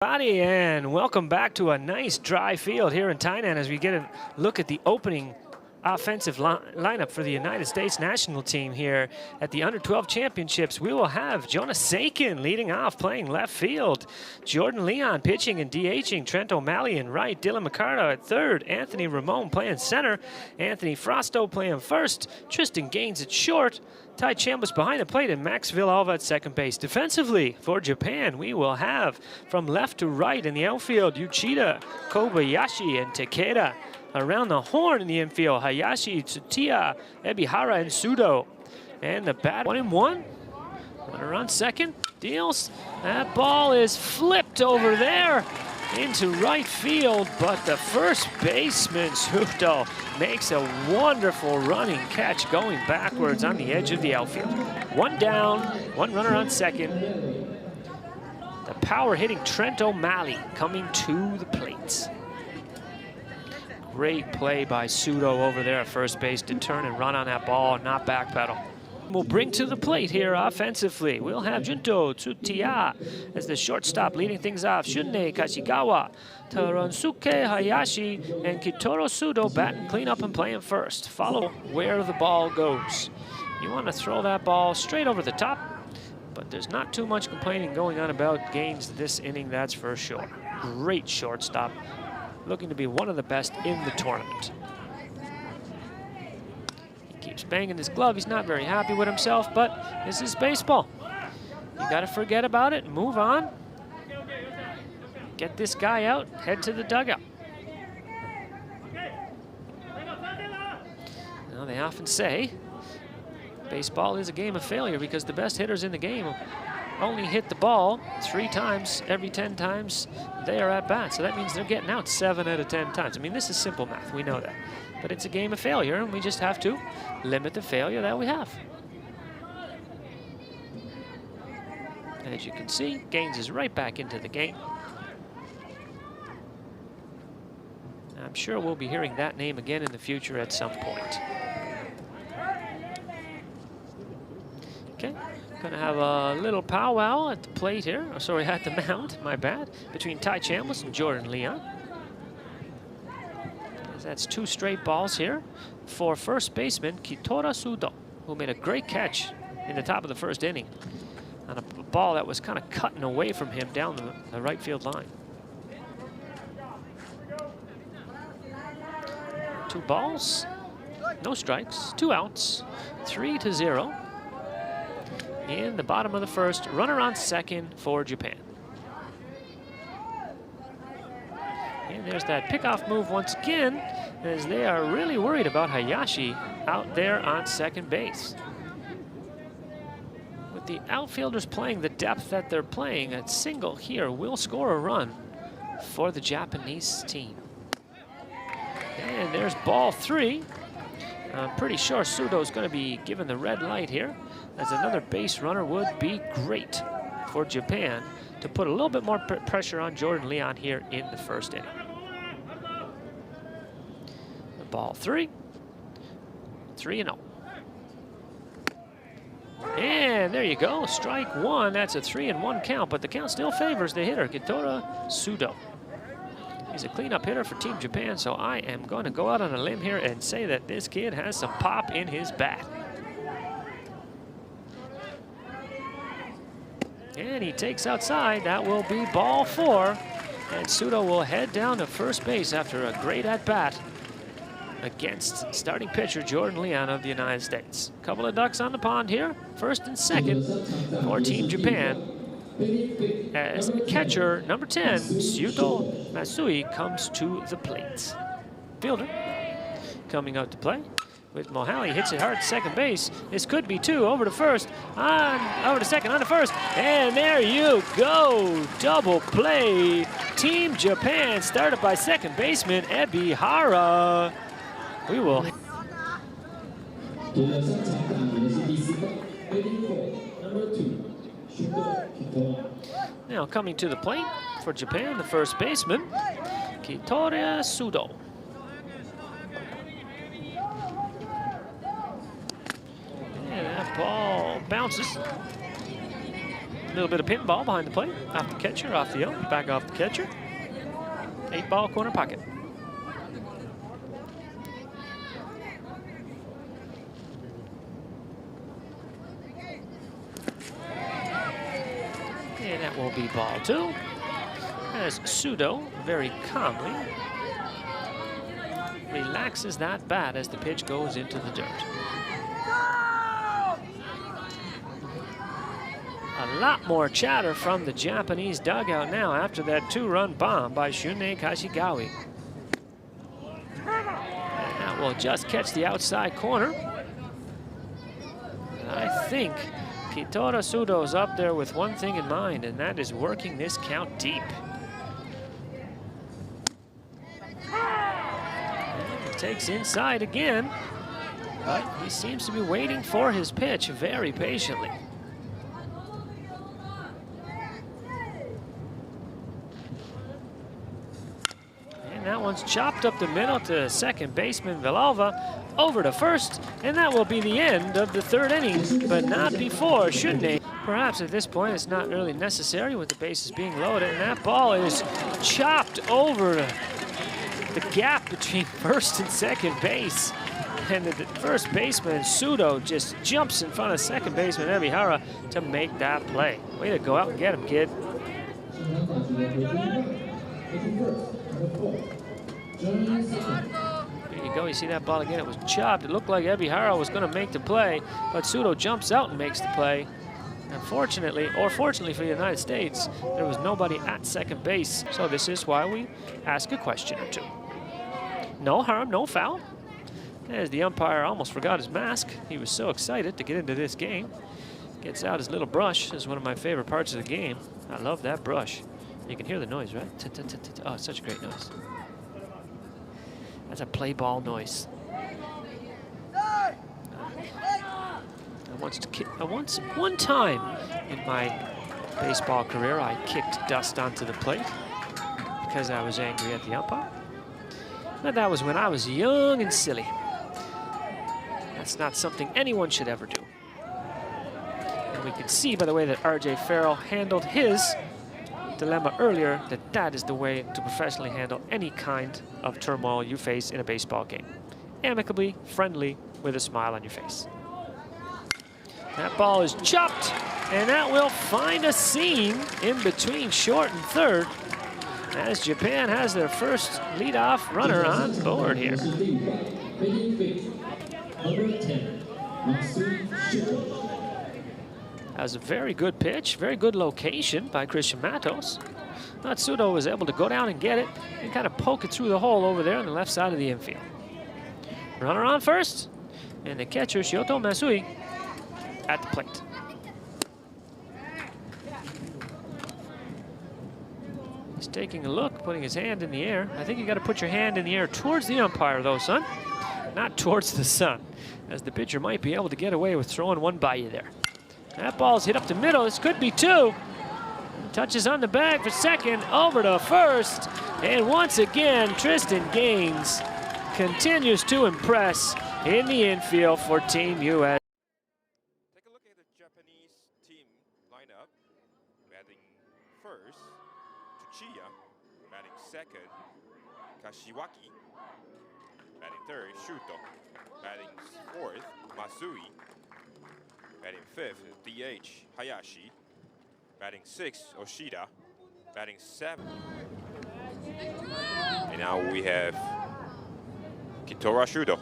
Everybody, and welcome back to a nice dry field here in Tainan as we get a look at the opening offensive lineup for the United States national team here at the Under-12 Championships. We will have Jonas Sakin leading off, playing left field. Jordan Leon pitching and DHing. Trent O'Malley in right. Dylan McCarta at third. Anthony Ramon playing center. Anthony Frosto playing first. Tristan Gaines at short. Ty Chambliss behind the plate, and Max Villalva at second base. Defensively for Japan, we will have from left to right in the outfield, Uchida, Kobayashi, and Takeda. Around the horn in the infield, Hayashi, Tsuchiya, Ebihara, and Sudo. And the bat, 1-1. Runner on second, deals. That ball is flipped over there into right field, but the first baseman, Sudo, makes a wonderful running catch going backwards on the edge of the outfield. One down, one runner on second. The power hitting Trent O'Malley coming to the plate. Great play by Sudo over there at first base to turn and run on that ball and not backpedal. We'll bring to the plate here offensively. We'll have Junto Tsuchiya as the shortstop leading things off. Shunne Kashigawa, Taransuke Hayashi, and Kitoro Sudo batting cleanup and playing first. Follow where the ball goes. You want to throw that ball straight over the top, but there's not too much complaining going on about Gaines this inning, that's for sure. Great shortstop, looking to be one of the best in the tournament. Keeps banging his glove. He's not very happy with himself, but this is baseball. You got to forget about it and move on. Get this guy out, head to the dugout. Now, they often say baseball is a game of failure because the best hitters in the game only hit the ball 3 times every 10 times they are at bat. So that means they're getting out 7 out of 10 times. I mean, this is simple math. We know that. But it's a game of failure, and we just have to limit the failure that we have. As you can see, Gaines is right back into the game. I'm sure we'll be hearing that name again in the future at some point. Okay, gonna have a little powwow at the plate here. Oh, sorry, at the mound, my bad, between Ty Chambliss and Jordan Leon. That's 2 straight balls here for first baseman Kitora Sudo, who made a great catch in the top of the first inning on a ball that was kind of cutting away from him down the right field line. 2 balls, no strikes, 2 outs, 3-0. In the bottom of the first, runner on second for Japan. And there's that pickoff move once again, as they are really worried about Hayashi out there on second base. With the outfielders playing the depth that they're playing, a single here will score a run for the Japanese team. And there's ball 3. I'm pretty sure Sudo's going to be given the red light here, as another base runner would be great for Japan to put a little bit more pressure on Jordan Leon here in the first inning. Ball 3, 3-0. And there you go, strike 1. That's a 3-1 count, but the count still favors the hitter, Kitora Sudo. He's a cleanup hitter for Team Japan, so I am going to go out on a limb here and say that this kid has some pop in his bat. And he takes outside. That will be ball 4. And Sudo will head down to first base after a great at-bat against starting pitcher Jordan Leon of the United States. Couple of ducks on the pond here, first and second for Team Japan, as catcher number 10, Syuto Masui, comes to the plate. Fielder coming out to play with Mohali, hits it hard to second base. This could be 2, over to first, over to second, on to first, and there you go, double play. Team Japan started by second baseman Ebihara. We will. Now coming to the plate for Japan, the first baseman, Kitora Sudo. And that ball bounces A little bit of pinball behind the plate. Off the catcher, off the ump, back off the catcher. 8-ball corner pocket. And that will be ball 2. As Pseudo very calmly relaxes that bat as the pitch goes into the dirt. A lot more chatter from the Japanese dugout now after that 2-run bomb by Shunei Kashigawa. And that will just catch the outside corner. And I think Kitora Pseudo's up there with one thing in mind, and that is working this count deep. And it takes inside again, but he seems to be waiting for his pitch very patiently. And that one's chopped up the middle to second baseman Villalba, over to first, and that will be the end of the 3rd inning, but not before Shunei. Perhaps at this point it's not really necessary with the bases being loaded, and that ball is chopped over the gap between first and second base. And the first baseman, Pseudo, just jumps in front of second baseman Ebihara to make that play. Way to go out and get him, kid. There you go, you see that ball again, it was chopped. It looked like Ebihara was gonna make the play, but Pseudo jumps out and makes the play. Unfortunately, or fortunately for the United States, there was nobody at second base. So this is why we ask a question or two. No harm, no foul. As the umpire almost forgot his mask. He was so excited to get into this game. Gets out his little brush. This is one of my favorite parts of the game. I love that brush. You can hear the noise, right? Oh, it's such a great noise. That's a play ball noise. One time in my baseball career, I kicked dust onto the plate because I was angry at the umpire. But that was when I was young and silly. That's not something anyone should ever do. And we could see by the way that R.J. Farrell handled his dilemma earlier that that is the way to professionally handle any kind of turmoil you face in a baseball game. Amicably, friendly, with a smile on your face. That ball is chopped, and that will find a seam in between short and third as Japan has their first leadoff runner on board here. That was a very good pitch, very good location by Christian Matos. Pseudo was able to go down and get it and kind of poke it through the hole over there on the left side of the infield. Runner on first, and the catcher, Shoto Masui, at the plate. He's taking a look, putting his hand in the air. I think you got to put your hand in the air towards the umpire, though, son. Not towards the sun, as the pitcher might be able to get away with throwing one by you there. That ball's hit up the middle. This could be 2. Touches on the bag for second, over to first. And once again, Tristan Gaines continues to impress in the infield for Team US. Take a look at the Japanese team lineup. Batting first, Tsuchiya. Batting second, Kashiwaki. Batting third, Shuto. Batting fourth, Masui. Batting fifth, DH, Hayashi. Batting sixth, Oshida. Batting seventh. And now we have Kitora Shudo.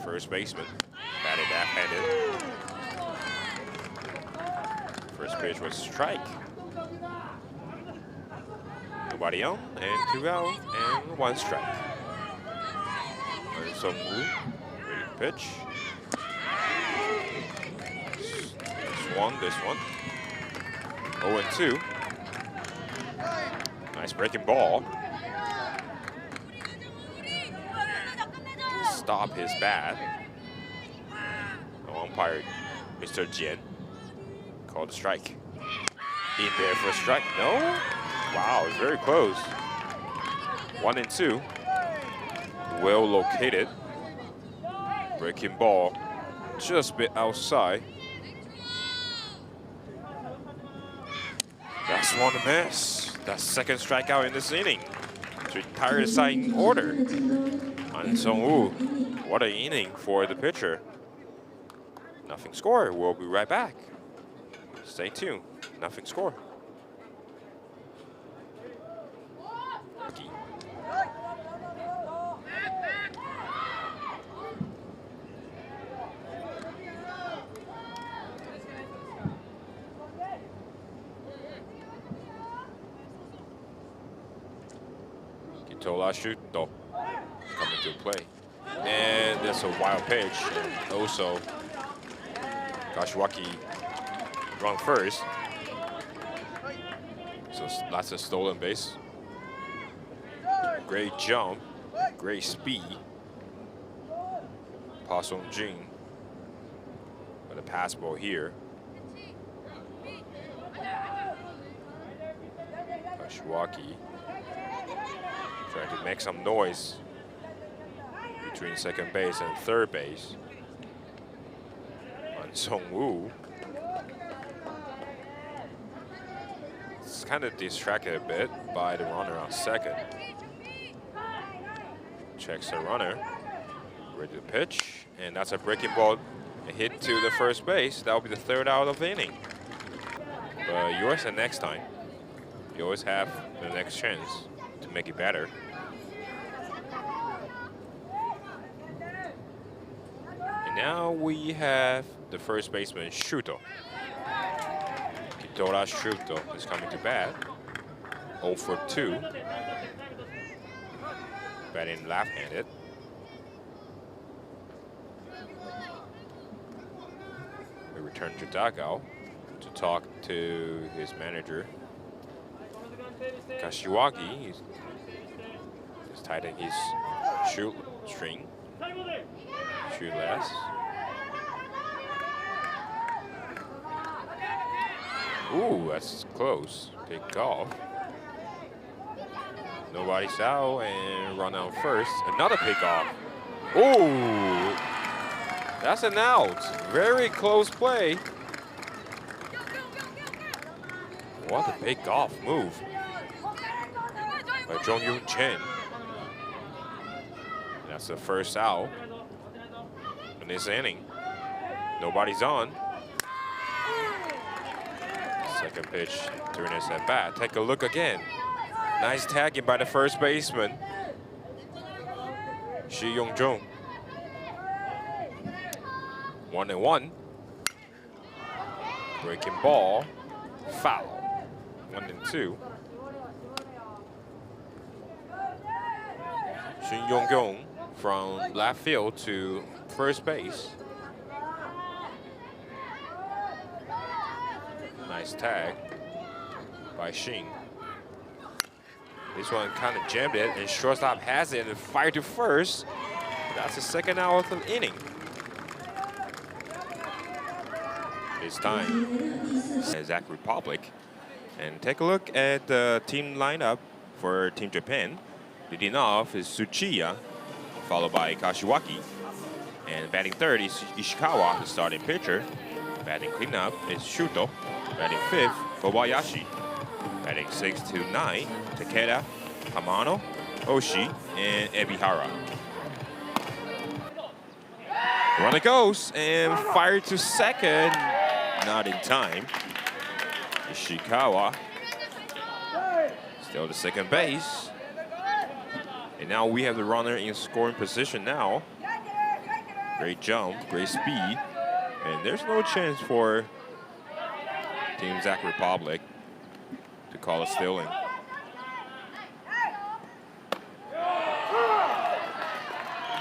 First baseman. Batted back-handed. First pitch was strike. Nobody on, and 2 out, and 1 strike. Sung Woo, ready to pitch. This one. 0-2. Nice breaking ball. Stop his bat. No umpire, Mr. Jin, called a strike. In there for a strike. No? Wow, it's very close. 1-2. Well located. Breaking ball just a bit outside. Last one to miss. That second strikeout in this inning to retire the side order. An Sung-woo, what an inning for the pitcher. Nothing score. We'll be right back. Stay tuned. Nothing score. Kitola Shuto coming to play. And that's a wild pitch. And also, Kashiwagi run first. So that's a stolen base. Great jump, great speed. Pa Sung-jin with a pass ball here. Kashiwagi trying to make some noise between second base and third base. An Sung-woo is kind of distracted a bit by the runner on second. Checks the runner, ready to pitch, and that's a breaking ball, a hit to the first base. That will be the third out of the inning. But yours the next time. You always have the next chance to make it better. Now we have the first baseman, Shuto. Kitora Shuto is coming to bat. 0 for 2. Batting left-handed. We return to dugout to talk to his manager. Kashiwagi is tightening his shoe string. Shoot less. Ooh, that's close. Pick off. Nobody's out and run out first. Another pick off. Ooh, that's an out. Very close play. What a pick off move by Jong Yoon Chen. That's the first out in this inning. Nobody's on. Second pitch during his at bat. Take a look again. Nice tagging by the first baseman, Shi Yong-jung. 1-1. Breaking ball. Foul. 1-2. Shi Yong-jung from left field to first base. Nice tag by Shin. This one kind of jammed it, and shortstop has it and fired to first. That's the second out of the inning. It's time. Czech Republic. And take a look at the team lineup for Team Japan. Leading off is Tsuchiya, followed by Kashiwagi. And batting third is Ishikawa, the starting pitcher. Batting cleanup is Shuto. Batting fifth, Kobayashi. Batting 6 to 9, Takeda, Hamano, Oshii, and Ebihara. Runner goes and fired to second. Not in time. Ishikawa still to second base. And now we have the runner in scoring position now. Great jump, great speed. And there's no chance for Team Czech Republic to call a stealing.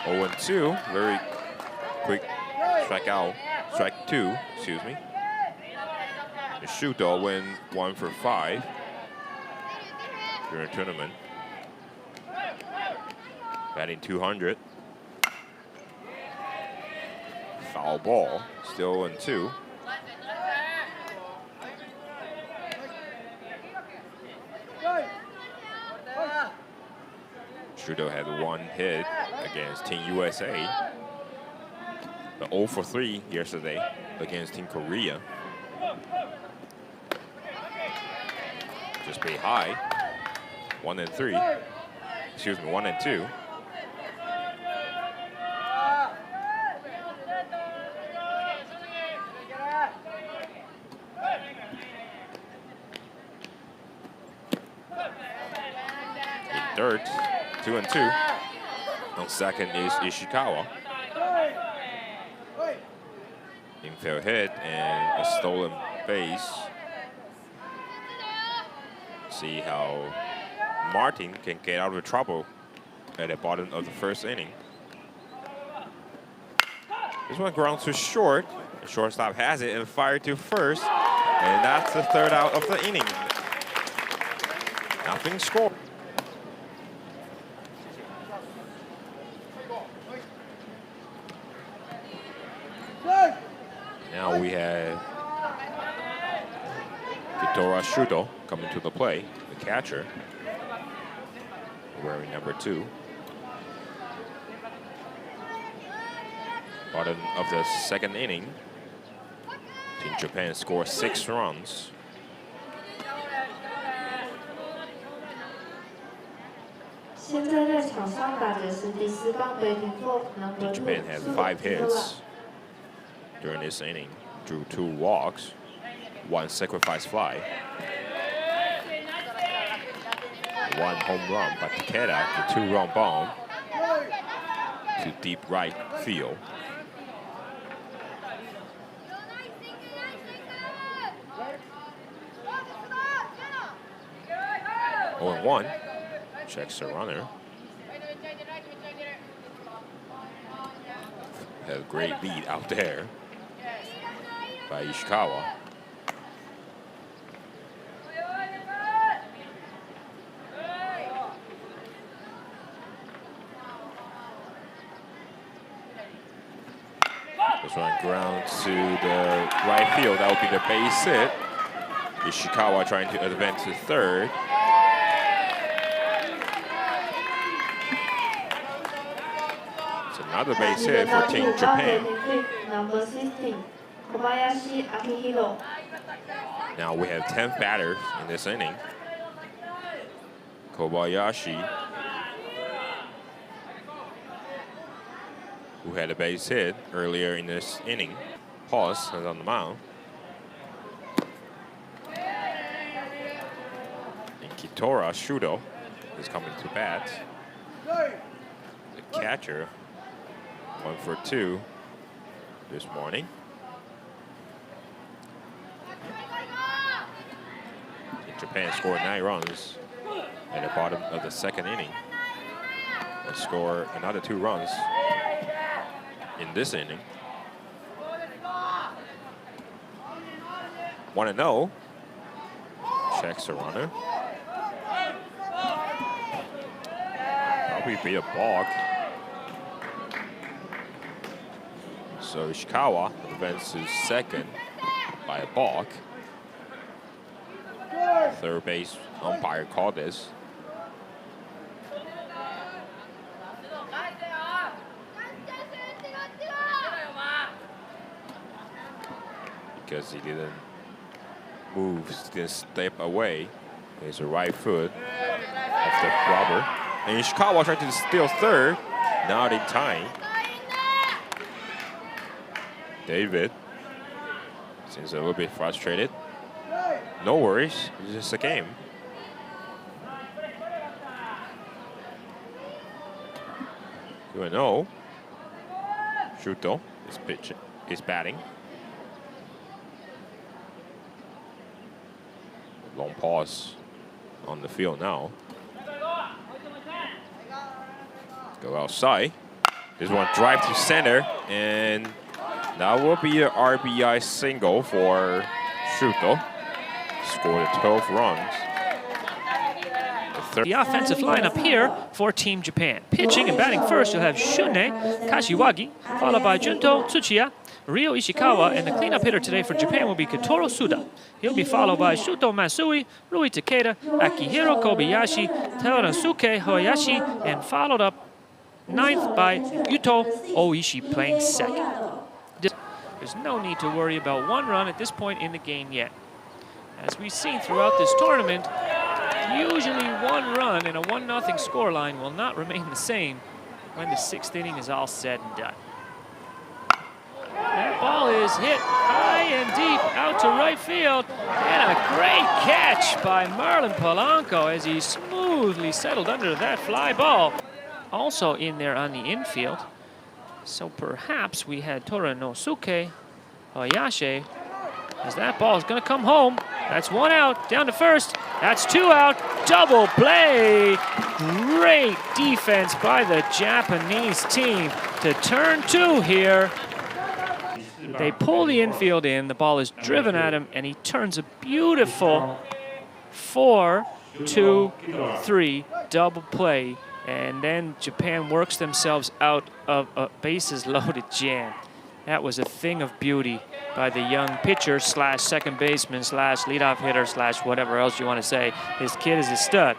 Oh, 2, very quick strike 2, excuse me. The Shuto went 1 for 5 during the tournament. Batting 200. Foul ball, still 1-2. Shuto had 1 hit against Team USA. The 0 for 3 yesterday against Team Korea. Just play high. 1 and 3. Excuse me, 1 and 2. In third, 2 and 2. On second is Ishikawa. Infield hit and a stolen base. See how Martin can get out of trouble at the bottom of the first inning. This one ground to short. The shortstop has it and fired to first. And that's the third out of the inning. Nothing scored. Now we have Kitora Shuto coming to the play, the catcher, wearing number 2. Bottom of the second inning, Team Japan scores 6 runs. Team Japan has 5 hits during this inning, drew 2 walks, 1 sacrifice fly, 1 home run by Takeda, the 2-run bomb to deep right field. Oh, and 1 checks the runner. Had a great lead out there by Ishikawa. This one ground to the right field. That would be the base hit. Ishikawa trying to advance to third. It's another base hit for Team Japan. Now we have 10 batters in this inning. Kobayashi, who had a base hit earlier in this inning, Pause is on the mound. And Kitora Shuto is coming to bat. The catcher, 1 for 2 this morning. Japan scored 9 runs at the bottom of the second inning. They score another 2 runs in this inning. 1-0. Checks the runner. Probably be a balk. So Ishikawa advances second by a balk. Third base umpire called this. Because he didn't move, didn't step away. There's a right foot of the rubber. And Ishikawa trying to steal third. Not in time. David seems a little bit frustrated. No worries, it's just a game. No. Shuto is pitching, is batting. Long pause on the field now. Go outside. This one drive to center, and that will be an RBI single for Shuto. Scored 12 runs. The offensive lineup here for Team Japan. Pitching and batting first, you'll have Shune Kashiwagi, followed by Junto Tsuchiya, Ryo Ishikawa, and the cleanup hitter today for Japan will be Kitoro Suda. He'll be followed by Shuto Matsui, Rui Takeda, Akihiro Kobayashi, Teranosuke Hayashi, and followed up 9th by Yuto Oishi playing second. There's no need to worry about 1 run at this point in the game yet. As we've seen throughout this tournament, Usually 1 run and a 1-0 scoreline will not remain the same when the 6th inning is all said and done. That ball is hit high and deep out to right field, and a great catch by Marlon Polanco as he smoothly settled under that fly ball. Also in there on the infield, so perhaps we had Toranosuke Oyashe, as that ball is going to come home. That's 1 out, down to first. That's 2 out, double play. Great defense by the Japanese team to turn 2 here. They pull the infield in, the ball is driven at him, and he turns a beautiful 4-2-3 double play. And then Japan works themselves out of a bases loaded jam. That was a thing of beauty by the young pitcher slash second baseman slash leadoff hitter slash whatever else you want to say. This kid is a stud.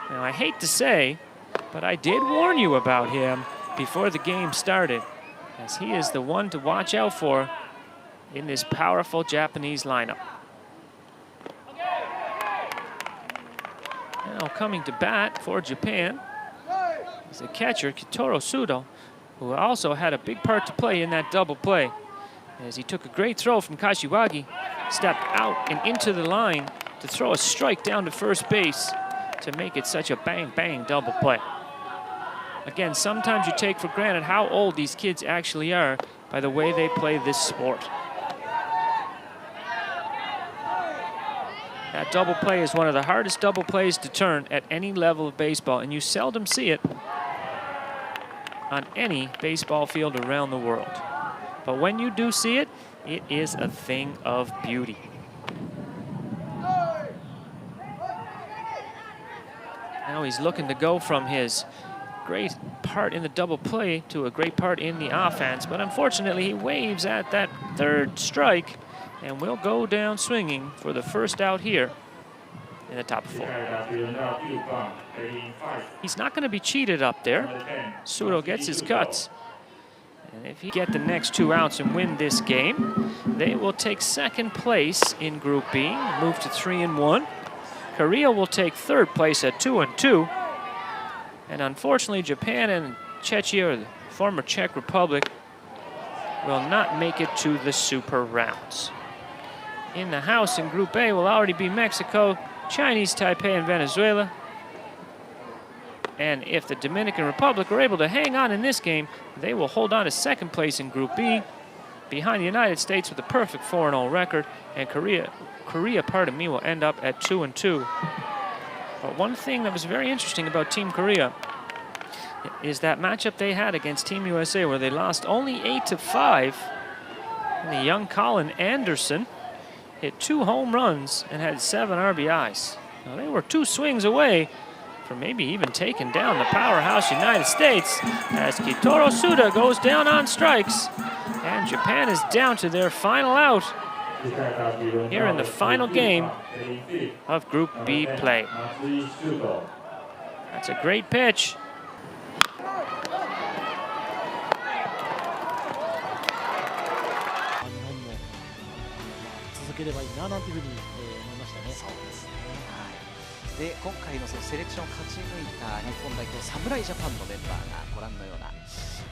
Now, I hate to say, but I did warn you about him before the game started, as he is the one to watch out for in this powerful Japanese lineup. Now coming to bat for Japan is the catcher, Kitoro Sudo, who also had a big part to play in that double play, as he took a great throw from Kashiwagi, stepped out and into the line to throw a strike down to first base to make it such a bang-bang double play. Again, sometimes you take for granted how old these kids actually are by the way they play this sport. That double play is one of the hardest double plays to turn at any level of baseball, and you seldom see it on any baseball field around the world. But when you do see it, it is a thing of beauty. Now he's looking to go from his great part in the double play to a great part in the offense, but unfortunately he waves at that 3rd strike and will go down swinging for the first out here in the top 4. He's not going to be cheated up there. Sudo gets his cuts, and if he get the next 2 outs and win this game, they will take 2nd place in Group B, move to 3-1. Korea will take 3rd place at 2-2. And unfortunately, Japan and Czechia, or the former Czech Republic, will not make it to the super rounds. In the house in Group A will already be Mexico, Chinese Taipei, and Venezuela. And if the Dominican Republic are able to hang on in this game, they will hold on to 2nd place in Group B, behind the United States with a perfect 4-0 record, and Korea, will end up at 2-2. But one thing that was very interesting about Team Korea is that matchup they had against Team USA, where they lost only 8-5. And the young Colin Anderson hit 2 home runs and had 7 RBIs. Now, they were 2 swings away from maybe even taking down the powerhouse United States, as Kitoro Suda goes down on strikes, and Japan is down to their final out here in the final game of Group B play. That's a great pitch.で今回のそのセレクションを勝ち抜いた日本代表侍ジャパンのメンバーがご覧のような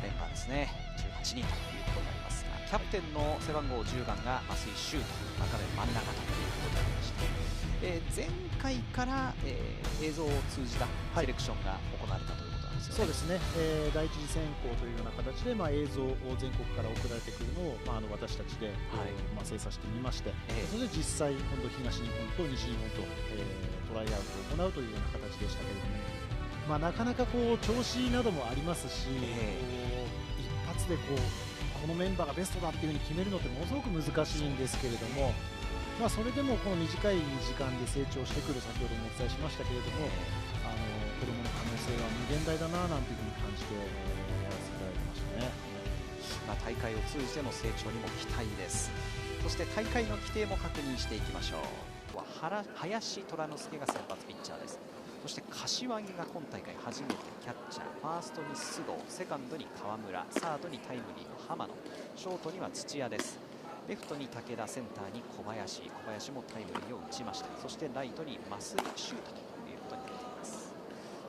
メンバーですね。18人ということになりますが、キャプテンの背番号10番が増井修斗、画面真ん中ということになりまして、前回から、映像を通じたセレクションが行われたということなんですよね。そうですね、第一次選考というような形で、映像を全国から送られてくるのを、私たちで、精査してみまして、それで実際今度東日本と西日本と、トライアウトを行うというような形でしたけれども、なかなかこう調子などもありますし、一発でこのメンバーがベストだっていうふうに決めるのってものすごく難しいんですけれども、それでもこの短い時間で成長してくる、先ほどもお伝えしましたけれども、子どもの可能性は無限大だななんていうふうに感じてやらせていただいてましたね。大会を通じての成長にも期待です。そして大会の規定も確認していきましょう。林虎之介が先発ピッチャーです。そして柏木が今大会初めてキャッチャー、ファーストに須藤、セカンドに川村、サードにタイムリーの浜野、ショートには土屋です。レフトに武田、センターに小林もタイムリーを打ちました。そしてライトに増井修斗という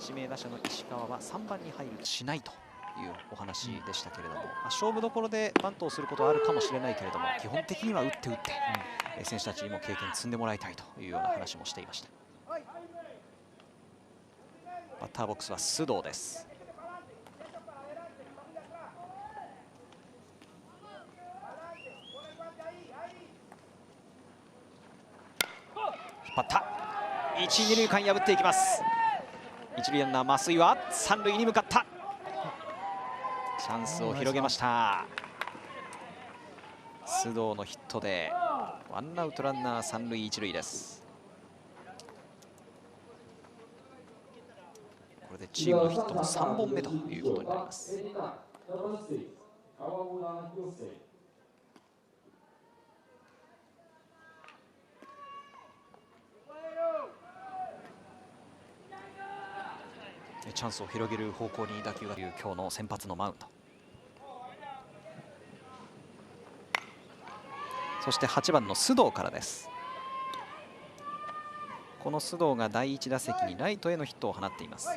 指名打者の石川は3番に入るしないというお話でしたけれども、勝負どころでバントをすることはあるかもしれないけれども、基本的には打って、選手たちにも経験積んでもらいたいというような話もしていました。バッターボックスは須藤です。引っ張った。一、二塁間破っていきます。一塁ランナー増井は三塁に向かった。チャンスを広げました。須藤のヒットでワンアウトランナー三塁一塁です。これでチームのヒットも3本目ということになります。チャンスを広げる方向に打球がという今日の先発のマウンド。そして8番の須藤からです。この須藤が第1打席にライトへのヒットを放っています。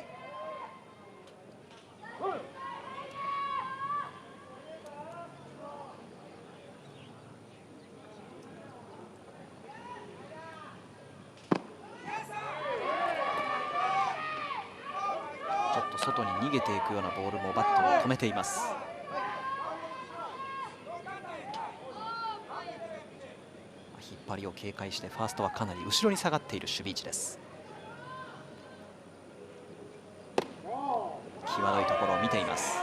ちょっと外に逃げていくようなボールもバットを止めています。引っ張りを警戒してファーストはかなり後ろに下がっている守備位置です。際どいところを見ています。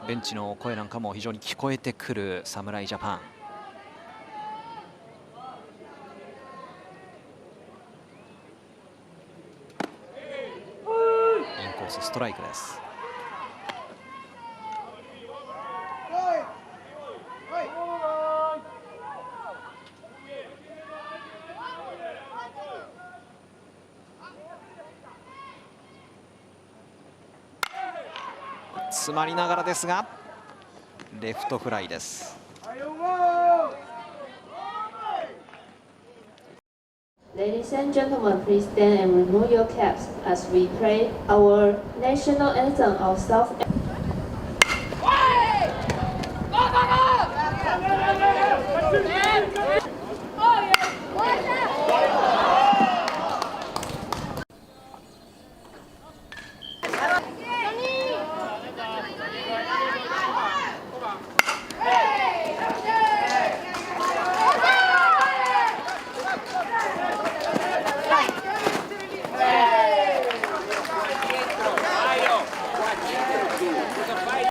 ベンチの声なんかも非常に聞こえてくる侍ジャパン。インコースストライクです。詰まりながらですがレフトフライです。Ladies and gentlemen, please stand and remove your caps as we play our national anthem of South